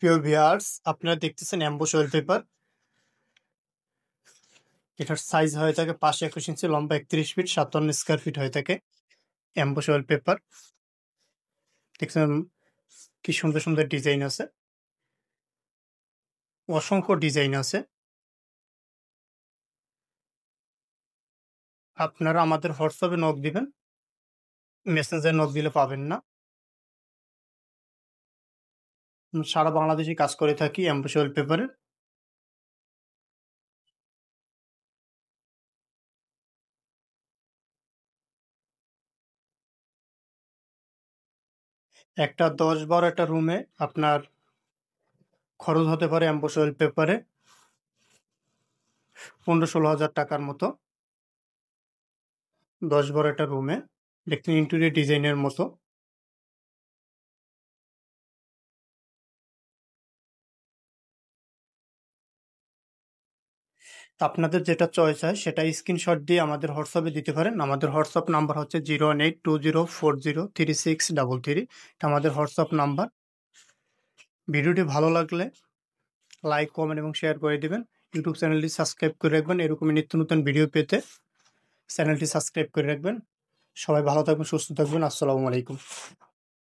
প্রিয় ভিউয়ার্স, আপনারা দেখতেছেন অ্যাম্বুশ ওয়ালপেপার। এটার সাইজ হয়ে থাকে 521 ইঞ্চি, লম্বা 31 ফিট, 57 স্কয়ার ফিট হয়ে থাকে। অ্যাম্বুশ ওয়ালপেপার দেখছেন কি সুন্দর সুন্দর ডিজাইন আছে, অসংখ্য ডিজাইন আছে। আপনারা আমাদের হোয়াটসঅ্যাপে নক দিবেন, মেসেঞ্জারে নক দিলে পাবেন না। সারা বাংলাদেশে কাজ করে থাকি অ্যাম্বুশ ওয়ালপেপারে। একটা 10-12 একটা রুমে আপনার খরচ হতে পারে অ্যাম্বুশ ওয়ালপেপারে 15-16 হাজার টাকার মতো। 10-12 একটা রুমে দেখতে ইন্টেরিয়র ডিজাইনের মতো। আপনাদের যেটা চয়েস হয় সেটা স্ক্রিনশট দিয়ে আমাদের হোয়াটসঅ্যাপে দিতে পারেন। আমাদের হোয়াটসঅ্যাপ নাম্বার হচ্ছে 01820403633। এটা আমাদের হোয়াটসঅ্যাপ নাম্বার। ভিডিওটি ভালো লাগলে লাইক, কমেন্ট এবং শেয়ার করে দিবেন। ইউটিউব চ্যানেলটি সাবস্ক্রাইব করে রাখবেন। এরকমই নিত্য নতুন ভিডিও পেতে চ্যানেলটি সাবস্ক্রাইব করে রাখবেন। সবাই ভালো থাকবেন, সুস্থ থাকবেন। আসসালামু আলাইকুম।